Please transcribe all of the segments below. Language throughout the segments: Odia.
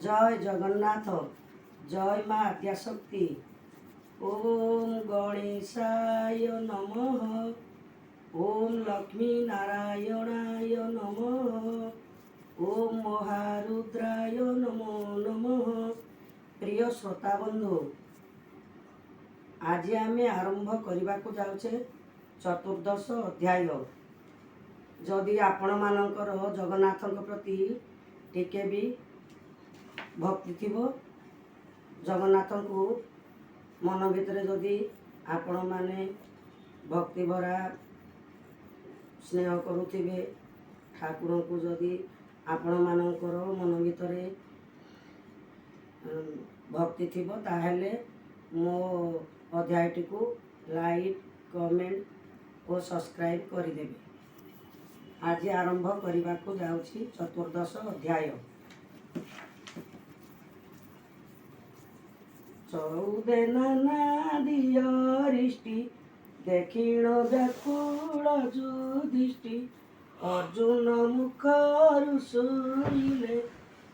জয় জগন্নাথ, জয় মা আদ্যাশক্তি। ওম গণেশায় নমঃ, ওম লক্ষ্মী নারায়ণায় নমঃ, ওম মহারুদ্রায় নমো নমঃ। প্রিয় শ্ରୋତା ବନ୍ଧୁ, ଆଜି ଆମେ ଆରମ୍ଭ କରିବାକୁ ଯାଉଛେ ଚତୁର୍ଦ୍ଦଶ ଅଧ୍ୟାୟ। ଯଦି ଆପଣମାନଙ୍କର ଜଗନ୍ନାଥଙ୍କ ପ୍ରତି ଟିକେ ବି ଭକ୍ତି ଥିବ, ଜଗନ୍ନାଥଙ୍କୁ ମନ ଭିତରେ ଯଦି ଆପଣମାନେ ଭକ୍ତି ଭରା ସ୍ନେହ କରୁଥିବେ, ଠାକୁରଙ୍କୁ ଯଦି ଆପଣମାନଙ୍କର ମନ ଭିତରେ ଭକ୍ତି ଥିବ, ତାହେଲେ ମୋ ଅଧ୍ୟାୟଟିକୁ ଲାଇକ୍, କମେଣ୍ଟ ଓ ସବସ୍କ୍ରାଇବ୍ କରିଦେବେ। ଆଜି ଆରମ୍ଭ କରିବାକୁ ଯାଉଛି ଚତୁର୍ଦ୍ଦଶ ଅଧ୍ୟାୟ। ଚଉଦେ ନାନା ଦିଅରିଷ୍ଟି, ଦେଖିଣ ବ୍ୟାକୁଳ ଯୁଧିଷ୍ଠି। ଅର୍ଜୁନ ମୁଖରୁ ଶୁଣିଲେ,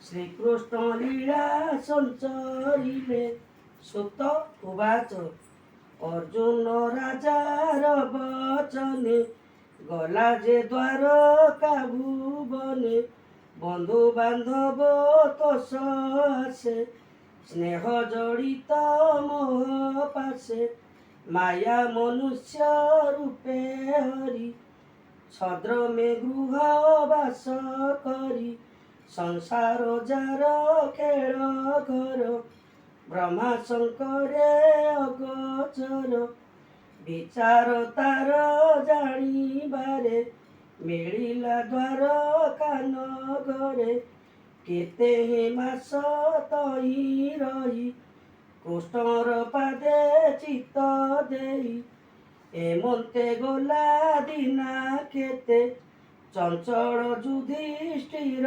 ଶ୍ରୀକୃଷ୍ଣ ଲୀଳା ସଞ୍ଚରିଲେ। ସୁତ ଉବାଚ, ଅର୍ଜୁନ ରାଜାର ବଚନେ, ଗଲା ଯେ ଦ୍ୱାରକା ଭୁବନେ। ବନ୍ଧୁ ବାନ୍ଧବ ତୋଷ ଆସେ, ସ୍ନେହ ଜଡ଼ିତ ମୋହ ପାଶେ। ମାୟା ମନୁଷ୍ୟ ରୂପେ ହରି, ଛଦ୍ରମେ ଗୃହ ବାସ କରି। ସଂସାର ଯାର ଖେଳ ଘର, ବ୍ରହ୍ମା ଶଙ୍କରେ ଅଗୋଚର। ବିଚାର ତାର ଜାଣିବାରେ, ମିଳିଲା ଦ୍ୱାରକା ନଗରେ। କେତେ ମାସ ତହିଁ ରହି, କୃଷ୍ଣର ପାଦେ ଚିତ୍ତ ଦେଇ। ଏମନ୍ତେ ଗଲା ଦିନା କେତେ, ଚଞ୍ଚଳ ଯୁଧିଷ୍ଠିର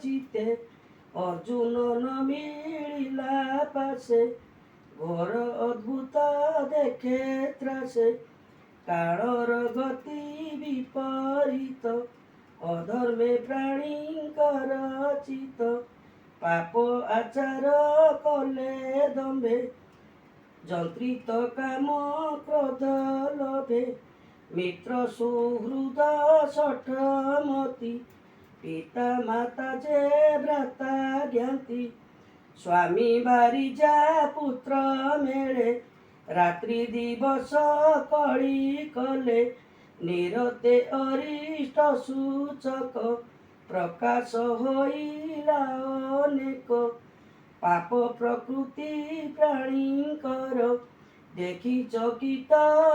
ଚିତେ। ଅର୍ଜୁନ ନ ମିଳିଲା ପାଶେ, ଘୋର ଅଦ୍ଭୁତ ଦେଖେ ତ୍ରାସେ। କାଳର ଗତି ବିପରୀତ, ଅଧର୍ମେ ପ୍ରାଣୀଙ୍କର ଚିତ। ପାପ ଆଚାର କଲେ ଦମ୍ଭେ, ଯନ୍ତ୍ରିତ କାମ କ୍ରୋଧ ଲୋଭେ। ମିତ୍ର ସୁହୃଦ ଶଠମତି, ପିତା ମାତା ଯେ ଭ୍ରାତା ଜ୍ଞାତି। ସ୍ୱାମୀ ବାରିଜା ପୁତ୍ର ମେଳେ, ରାତ୍ରି ଦିବସ କଳି କଲେ। ନିରତେ ଅରିଷ୍ଟ ସୂଚକ, ପ୍ରକାଶ ହୋଇଲା ଅନେକ। ପାପ ପ୍ରକୃତି ପ୍ରାଣୀଙ୍କର, ଦେଖି ଚକିତ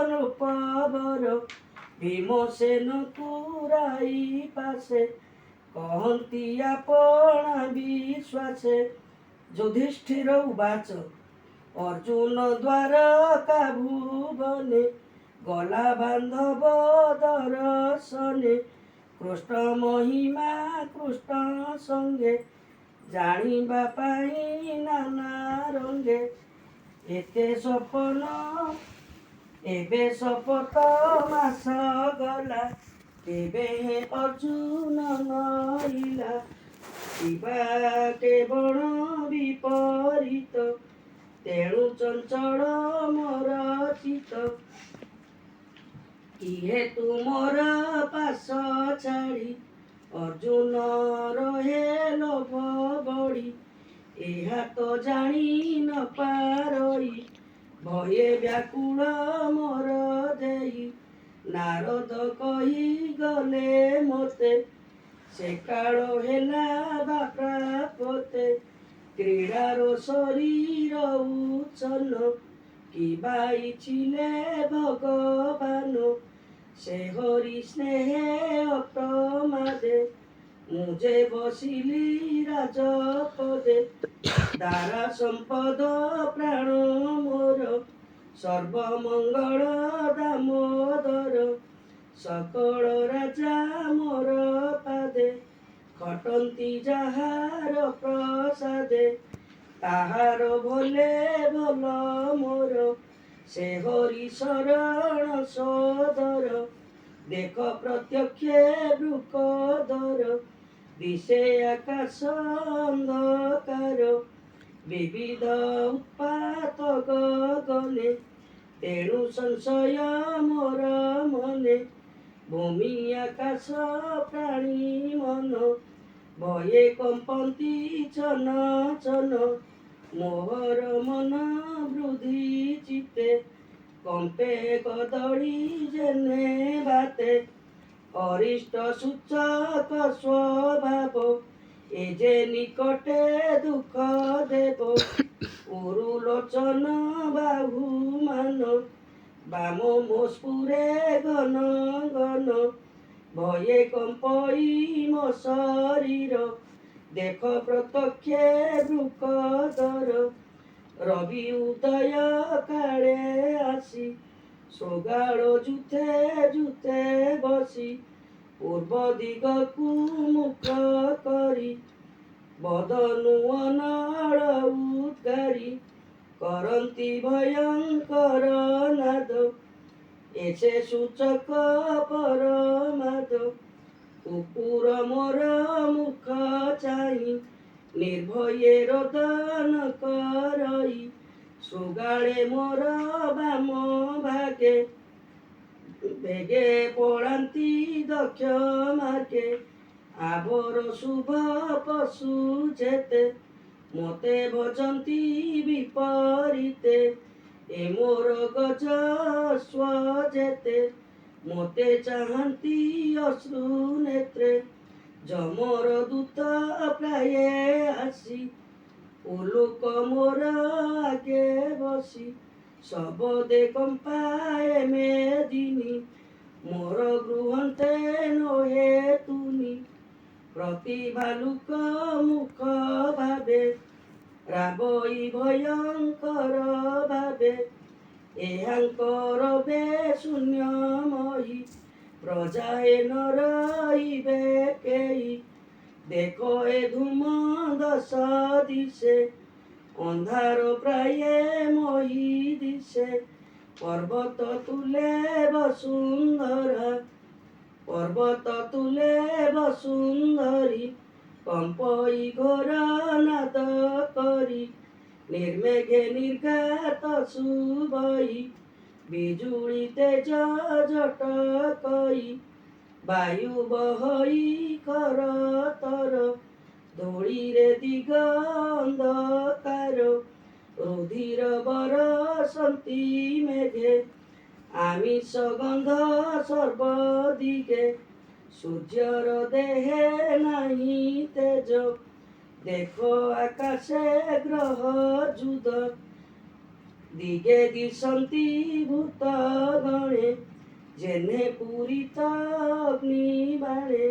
ନୃପବର। ଭୀମସେନକୁ ରାଇ ପାଶେ, କହନ୍ତି ଆପଣା ବିଶ୍ୱାସେ। ଯୁଧିଷ୍ଠିର ଉବାଚ, ଅର୍ଜୁନ ଦ୍ୱାରକା ଭୁବନେ। ଗଲା ବାନ୍ଧବ ଦର୍ଶନେ, କୃଷ୍ଣ ମହିମା କୃଷ୍ଣ ସଙ୍ଗେ। ଜାଣିବା ପାଇଁ ନାନା ରଙ୍ଗେ, ଏତେ ସପନ ଏବେ ଶପଥ ମାସ ଗଲା। କେବେ ଅର୍ଜୁନ ନଇଲା, ଶିବା କେବଳ ବିପରୀତ। ତେଣୁ ଚଞ୍ଚଳ ମୋର ଚିତ, କିଏ ତୁମର ପାଶ ଛାଡ଼ି। ଅର୍ଜୁନ ରହେ ଲୋଭ ବଢ଼ି, ଏହା ତ ଜାଣି ନ ପାରଇ। ଭୟେ ବ୍ୟାକୁଳ ମୋର ଦେଇ, ନାରଦ କହି ଗଲେ ମୋତେ। ସେ କାଳ ହେଲା ବା ପ୍ରାପତେ, କ୍ରୀଡ଼ାର ଶରୀର ଉଚ୍ଛନ୍ନ। କିବା ଇଚ୍ଛିଲେ ଭଗବାନ, ସେ ହରି ସ୍ନେହେ ଅପ୍ରମାଦେ। ମୁଁ ଯେ ବସିଲି ରାଜପଦେ, ଦାରା ସମ୍ପଦ ପ୍ରାଣ ମୋର। ସର୍ବମଙ୍ଗଳ ଦାମୋଦର, ସକଳ ରାଜା ମୋର ପାଦେ। ଖଟନ୍ତି ଯାହାର ପ୍ରସାଦେ, ତାହାର ଭଲେ ଭଲ ମୋର। ସେ ହରି ଶରଣ ସୋଦର, ଦେଖ ପ୍ରତ୍ୟକ୍ଷେ ବୃକୋଦର। ଦିଶେ ଆକାଶ ଅନ୍ଧକାର, ବିବିଧ ଉତ୍ପାତ ଗଗନେ ତେଣୁ ସଂଶୟ ମୋର ମନେ ଭୂମି ଆକାଶ ପ୍ରାଣୀ ମନ ଭये କମ୍ପନ୍ତି ଛନ ଛନ ମୋହର ମନ ବୃଦ୍ଧି ଚିତେ କମ୍ପେ କଦଳୀ ଯେନେ ବାତେ ଅରିଷ୍ଟ ସୂଚକ ସ୍ୱଭାବ ଏ ଯେ ନିକଟେ ଦୁଃଖ ଦେବ ଉରୁଲୋଚନ ବାହୁମାନ ବାମ ମୋ ସ୍ଫୁରେ ଘନ ଘନ ଭये କମ୍ପଇ ମୋ ଶରୀର ଦେଖ ପ୍ରତ୍ୟକ୍ଷେ ବୃକଦର ରବି ଉଦୟ କାଳେ ଆସି ଶୃଗାଳ ଜୁତେ ଜୁତେ ବସି ପୂର୍ବ ଦିଗକୁ ମୁଖ କରି ବଦନୁ ଅନଳ ଉଦ୍ଗାରି କରନ୍ତି ଭୟଙ୍କର ନାଦ ଏସେ ସୂଚକ ପରମାଦ କୁକୁର ମୋର ମୁଖ ଚାହିଁ ନିର୍ଭये ରୋଦନ କରଇ ଶୃଗାଳେ ମୋର ବାମ ଭାଗେ ବେଗେ ପଳାନ୍ତି ଦକ୍ଷ ମାର୍ଗେ ଆବର ଶୁଭ ପଶୁ ଯେତେ ମୋତେ ଭଜନ୍ତି ବିପରୀତେ ଏ ମୋର ଗଜ ସ୍ୱ ଯେତେ ମୋତେ ଚାହାନ୍ତି ଅଶ୍ରୁ ନେତ୍ରେ ଯମର ଦୂତ ପ୍ରାୟେ ଆସି ଉଲୁକ ମୋର ଆଗେ ବସି ଶବଦେ କମ୍ପାଏ ମେଦିନୀ ମୋର ଗୃହନ୍ତେ ନୋହେ ତୁନି ପ୍ରତି ଭାଲୁକ ମୁଖ ଭାବେ ରାବଇ ଭୟଙ୍କର ଭାବେ ଏହାଙ୍କର ବେ ଶୂନ୍ୟମୟୀ ପ୍ରଜାଏ ନ ରହିବେ କେହି ଦେଖ ଏ ଧୂମ ଦଶ ଦିଶେ ଅନ୍ଧାର ପ୍ରାୟେ ମହି ଦିଶେ ପର୍ବତ ତୁଲେ ବସୁନ୍ଧରା ପର୍ବତ ତୁଲେ ବସୁନ୍ଧରୀ କମ୍ପଇ ଘୋର ନାଦ କରି ନିର୍ମେଘେ ନିର୍ଘାତ ସୁବଇ ବିଜୁଳି ତେଜ ଜଟକଇ ବାୟୁ ବହଇ ଖର ତର ଧୂଳିରେ ଦିଗ ଅନ୍ଧକାର ରୁଧିର ବରସନ୍ତି ମେଘେ ଆମିଷ ଗନ୍ଧ ସର୍ବଦିଗେ ସୂର୍ଯ୍ୟର ଦେହେ ନାହିଁ ତେଜ ଦେଖ ଆକାଶେ ଗ୍ରହ ଯୁଦ ଦିଗେ ଦିଶନ୍ତି ଭୂତ ଗଣେ ଯେହ୍ନେ ପୂରିତ ଅଗ୍ନି ବାଣେ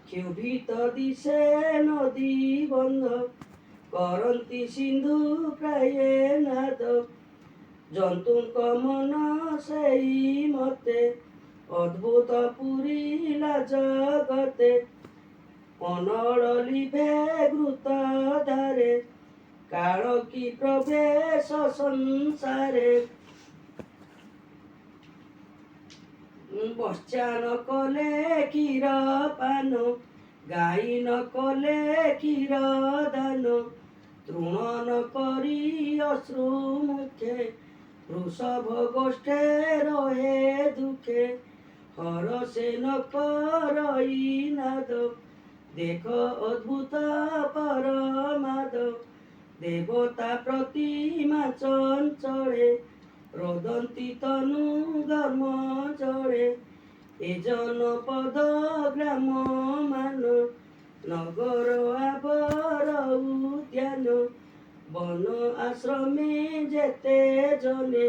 କ୍ଷୁଭିତ ଦିଶେ ନଦୀ ବନ୍ଧ କରନ୍ତି ସିନ୍ଧୁ ପ୍ରାୟେ ନାଦ ଜନ୍ତୁଙ୍କ ମନ ସେଇ ମତେ ଅଦ୍ଭୁତ ପୁରିଲା ଜଗତେ ଅନଳ ଲିଭେ ଘୃତ ଧାରେ କାଳ କି ପ୍ରବେଶ ସଂସାରେ ବର୍ଷା ନ କଲେ କ୍ଷୀର ପାନ ଗାଈ ନ କଲେ କ୍ଷୀର ଦାନ ତୃଣ ନ କରି ଅଶ୍ରୁ ମୁଖେ ବୃଷଭ ଗୋଷ୍ଠେ ରହେ ଦୁଃଖେ ହରସେ ନ କରଇ ନାଦ ଦେଖ ଅଦ୍ଭୁତ ପରମାଦ ଦେବତା ପ୍ରତିମା ଚଞ୍ଚଳେ ରୋଦନ୍ତି ତନୁ ଧର୍ମ ଜଳେ ଏ ଜନପଦ ଗ୍ରାମ ମାନ ନଗର ଆବର ଉଦ୍ୟାନ ବନ ଆଶ୍ରମେ ଯେତେ ଜନେ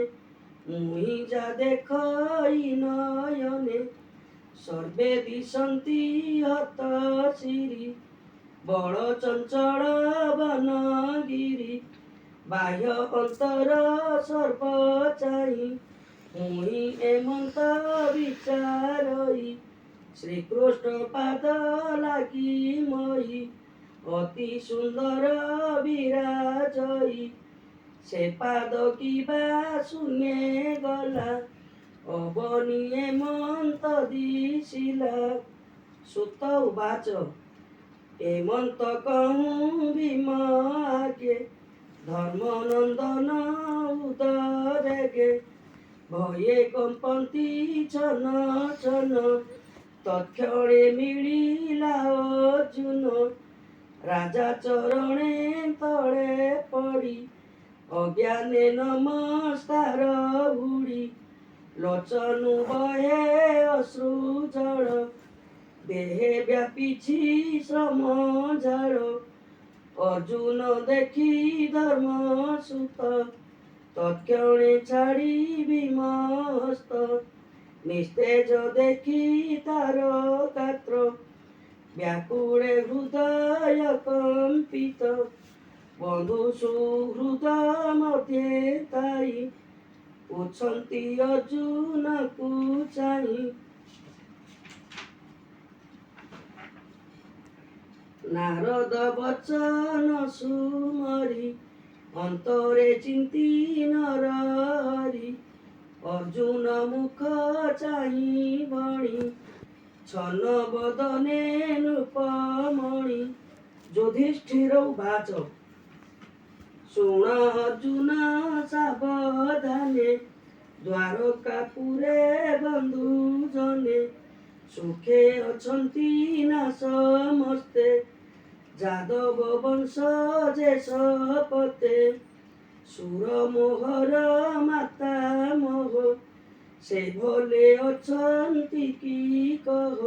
ମୁହିଁ ଯା ଦେଖଇ ନୟନେ ସର୍ବେ ଦିଶନ୍ତି ହତ ଶିରି ବଳ ଚଞ୍ଚଳ ବନଗିରି ବାହ୍ୟ ଅନ୍ତର ସର୍ବ ଚାହିଁ ମୁହିଁ ଏମନ୍ତ ବିଚାରଇ ଶ୍ରୀକୃଷ୍ଣ ପାଦ ଲାଗି ମହି ଅତି ସୁନ୍ଦର ବିରାଜଇ ସେ ପାଦ କିବା ଶୂନ୍ୟେ ଗଲା ଅବନି ଏମନ୍ତ ଦିଶିଲା ସୁତ ଉବାଚ ଏମନ୍ତ କହୁଁ ଭୀମ ଆଗେ ଧର୍ମନନ୍ଦନ ଉଦବେଗେ ଭୟେ କମ୍ପନ୍ତି ଛନ ଛନ ତକ୍ଷଣେ ମିଳିଲା ଅର୍ଜୁନ ରାଜା ଚରଣେ ତଳେ ପଡ଼ି ଅଜ୍ଞାନେ ନମସ୍କାର ହୁଡ଼ି ଲୋଚନୁ ବହେ ଅଶ୍ରୁ ଜଳ ଦେହେ ବ୍ୟାପିଛି ଶ୍ରମ ଝାଳ ଅର୍ଜୁନ ଦେଖି ଧର୍ମସୂତ ତକ୍ଷଣେ ଛାଡ଼ି ଭୀମ ହସ୍ତ ନିସ୍ତେଜ ଦେଖି ତାର ଗାତ୍ର ବ୍ୟାକୁଳେ ହୃଦୟ କମ୍ପିତ ବନ୍ଧୁ ସୁହୃଦ ମଧ୍ୟେ ଥାଇ ପୁଛନ୍ତି ଅର୍ଜୁନକୁ ଚାହିଁ ନାରଦ ବଚନ ସୁମରି ଅନ୍ତରେ ଚିନ୍ତି ନରହରି ଅର୍ଜୁନ ମୁଖ ଚାହିଁ ବଣି ଛନ ବଦନେ ନୃପମଣି ଯୁଧିଷ୍ଠିର ଉବାଚ ଶୁଣ ଅର୍ଜୁନ ସାବଧାନେ ଦ୍ୱାରକାପୁରେ ବନ୍ଧୁ ଜନେ ସୁଖେ ଅଛନ୍ତି ନା ସମସ୍ତେ ଯାଦବ ବଂଶ ଯେ ଶପତେ ସୁର ମୋହର ମାତା ମୋହ ସେ ଭଲେ ଅଛନ୍ତି କି କହ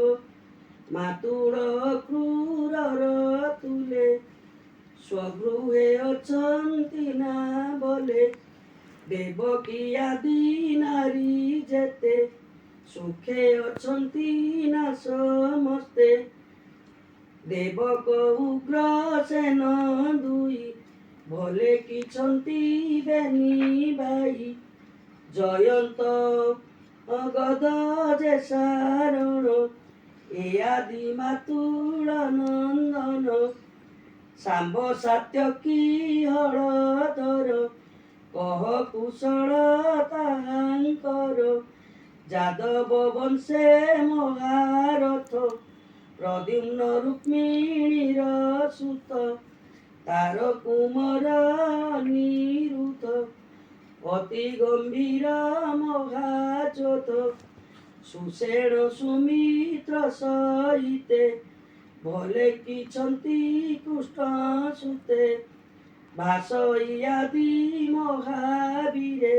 ମାତୁଳ କ୍ରୂରର ତୁଲେ ସ୍ୱଗୃହେ ଅଛନ୍ତି ନା ବଲେ ଦେବକୀ ଆଦି ନାରୀ ଯେତେ ସୁଖେ ଅଛନ୍ତି ନା ସମସ୍ତେ ଦେବକ ଉଗ୍ରସେନ ଦୁଇ ଭଲେ କିଛନ୍ତି ବେନି ଭାଇ ଜୟନ୍ତ ଗଦ ଯେ ସାରଣ ଏ ଆଦି ମାତୁଳ ନନ୍ଦନ ଶାମ୍ବ ସାତ୍ୟକୀ ହଳଧର କହ କୁଶଳ ତାହାଙ୍କର ଯାଦବ ବଂଶେ ମହାରଥ ପ୍ରଦ୍ୟୁମ୍ନ ରୁକ୍ମିଣୀର ସୁତ ତାର କୁମର ଅନିରୁଦ୍ଧ ଅତି ଗମ୍ଭୀର ମହାଯୋଧ ସୁଷେଣ ସୁମିତ୍ର ସହିତେ ଭଲେ କିଛନ୍ତି କୃଷ୍ଣ ସୁତେ ଭାସଇ ଆଦି ମହାବୀରେ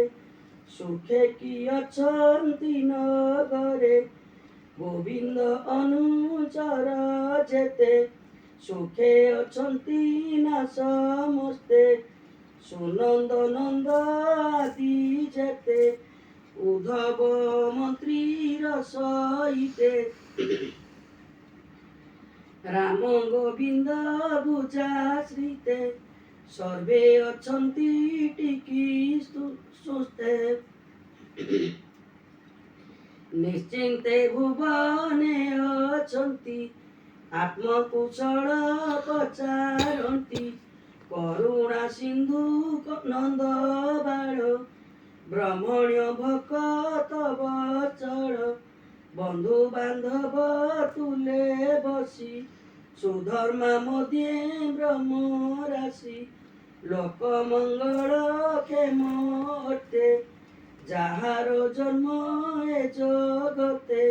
ସୁଖେ କି ଅଛନ୍ତି ନଗରେ ଗୋବିନ୍ଦ ଅନୁଚର ଯେତେ ସୁଖେ ଅଛନ୍ତି ନା ସମସ୍ତେ ସୁନନ୍ଦ ନନ୍ଦ ଆଦି ଯେତେ ଉଦ୍ଧବ ମନ୍ତ୍ରୀର ସହିତେ ରାମ ଗୋବିନ୍ଦ ଭୁଜାଶ୍ରିତେ ସର୍ବେ ଅଛନ୍ତି ଟିକି ସୁସ୍ତେ ନିଶ୍ଚିନ୍ତେ ଭୁବନେ ଅଛନ୍ତି ଆତ୍ମକୁଶଳ ପଚାରନ୍ତି କରୁଣା ସିନ୍ଧୁ ନନ୍ଦ ବାଳ ବ୍ରହ୍ମଣ୍ୟ ଭକତ ବଚଳ ବନ୍ଧୁ ବାନ୍ଧବ ତୁଲେ ବସି ସୁଧର୍ମା ମଧ୍ୟେ ବ୍ରହ୍ମ ରାଶି ଲୋକ ମଙ୍ଗଳ କ୍ଷେମ ଅଟେ ଯାହାର ଜନ୍ମ ଏ ଜଗତେ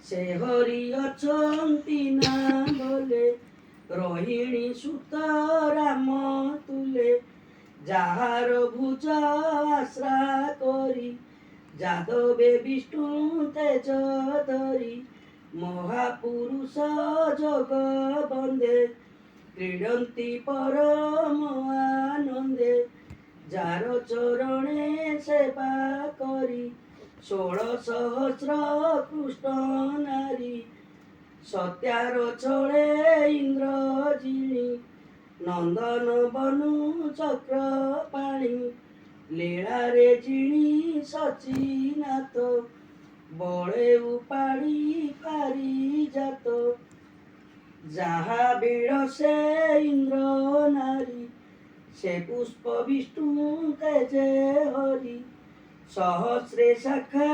ସେ ହରି ଅଛନ୍ତି ନା ବୋଲେ ରୋହିଣୀ ସୁତ ରାମ ତୁଲେ ଯାହାର ଭୁଜ ଆଶ୍ରା କରି ଯାଦବେ ବିଷ୍ଣୁ ତେଜ ଧରି ମହାପୁରୁଷ ଯୋଗ ବନ୍ଦେ କ୍ରୀଡ଼ନ୍ତି ପରମ ଆନନ୍ଦେ ଯାର ଚରଣେ ସେବା କରି 16,000 କୃଷ୍ଣ ନାରୀ ସତ୍ୟାର ଛଳେ ଇନ୍ଦ୍ରଜିଣୀ ନନ୍ଦନ ବନୁ ଚକ୍ର ପାଣି ଲୀଳାରେ ଜିଣି ସଚିନାଥ ବଳେ ଉପାଡ଼ି ପାରିଜାତ ଯାହା ବିଳସେ ଇନ୍ଦ୍ର ନାରୀ ସେ ପୁଷ୍ପ ବିଷ୍ଣୁ ତେଜେ ହରି ସହସ୍ରେ ଶାଖା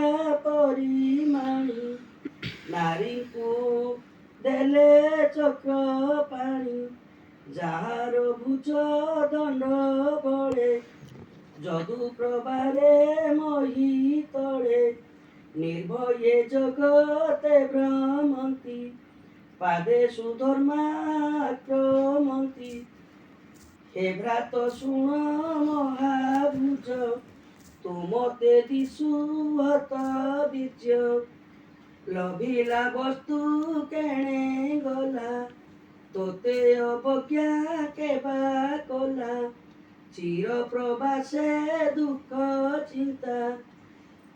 ପରିମାଣି ନାରୀଙ୍କୁ ଦେଲେ ଚକ୍ର ପାଣି যাহার ভুজ দণ্ড বଳେ যদু প্রবারে মহি তଳେ নির্ভয়ে জগতে ভ্রমন্তি পাদে সুধর্মাক্রমন্তি হে ভ্রাত শুণ মহাভুজ তুমতে দিশু হত বীর্য লভিলা বস্তু কেণে গলা তোতে অবজ্ঞা কেবা কলা চির প্রবাসে দুঃখ চিন্তা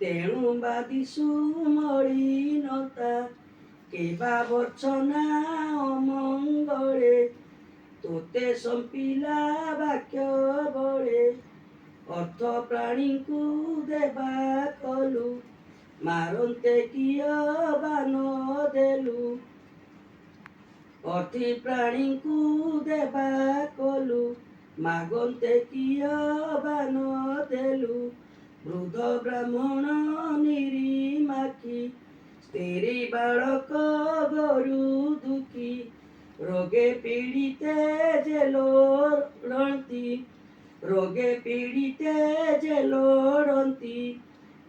তেଣୁ ବା ଦିଶୁ ମଳିନତା କେବା ବର୍ଚ୍ଛନା ଅମଙ୍ଗଳେ ତୋତେ ସମ୍ପିଲା ବାକ୍ୟ ବଳେ ଅର୍ଥ ପ୍ରାଣୀଙ୍କୁ ଦେବା କଲୁ ମାରନ୍ତେ କିଅ ବାନ ଦେଲୁ ଅର୍ଥୀ ପ୍ରାଣୀଙ୍କୁ ଦେବା କଲୁ ମାଗନ୍ତେ କିଅ ବାନ ଦେଲୁ ବୃଦ୍ଧ ବ୍ରାହ୍ମଣ ନିରିମାଖି ସ୍ତ୍ରୀ ବାଳକ ଗୋରୁ ଦୁଃଖୀ ରୋଗେ ପୀଡ଼ିତେ ଯେ ଲୋଡ଼ନ୍ତି ରୋଗେ ପୀଡ଼ିତେ ଯେ ଲୋଡ଼ନ୍ତି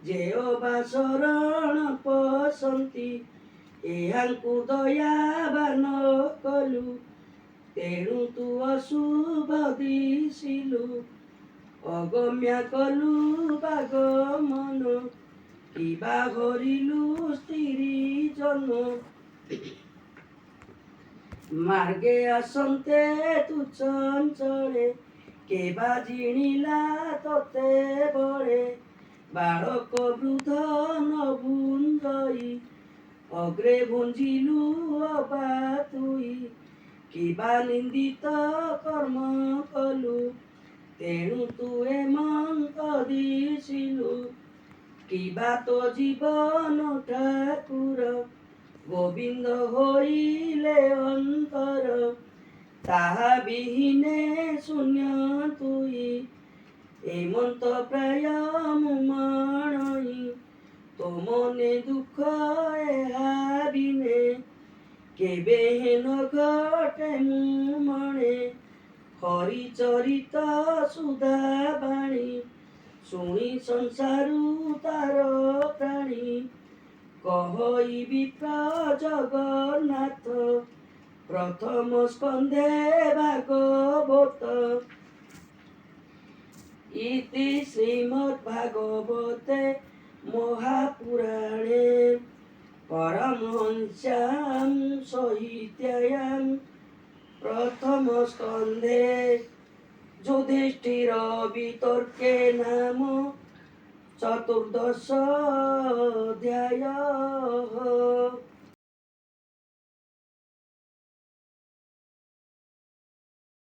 ଯେଓ ବା ଶରଣ ପଶନ୍ତି ଏହାଙ୍କୁ ଦୟାବାନ କଲୁ ତେଣୁ ତୁ ଅଶୁଭ ଦିଶିଲୁ ଅଗମ୍ୟା କଲୁ ବାଗମନ କିବା ହରିଲୁ ସ୍ତ୍ରୀ ଜନ ମାର୍ଗେ ଆସନ୍ତେ ତୁ ଚଞ୍ଚଳେ କେବା ଜିଣିଲା ତତେ ବଳେ ବାଳକ ବୃଦ୍ଧ ନଭୁଞ୍ଜଇ ଅଗ୍ରେ ଭୁଞ୍ଜିଲୁ ଅବା ତୁଇ କିବା ନିନ୍ଦିତ କର୍ମ କଲୁ ତେଣୁ ତୁ ଏମନ୍ତ ଦିଶିଲୁ କିବା ତୋ ଜୀବନ ଠାକୁର ଗୋବିନ୍ଦ ହୋଇଲେ ଅନ୍ତର ତାହା ବିହୀନେ ଶୂନ୍ୟ ତୁଇ ଏମନ୍ତ ପ୍ରାୟ ମୁଁ ମଣଇ ତୋ ମନେ ଦୁଃଖ ଏହା ବିନେ କେବେ ହେନ ଘଟେ ମୁଁ ମଣେ ହରି ଚରିତ ସୁଧା ବାଣୀ ଶୁଣି ସଂସାରୁ ତାର ପ୍ରାଣୀ କହଇ ବିପ୍ର ଜଗନ୍ନାଥ ପ୍ରଥମ ସ୍କନ୍ଧେ ଭାଗବତ ଇତି ଶ୍ରୀମଦ୍ ଭାଗବତେ ମହାପୁରାଣେ ପରମହଂସ୍ୟାଂ ସଂହିତାୟାଂ প্রথম স্কন্ধে যুধিষ্ঠির বিতর্কে নাম চতুর্দশ অধ্যায়।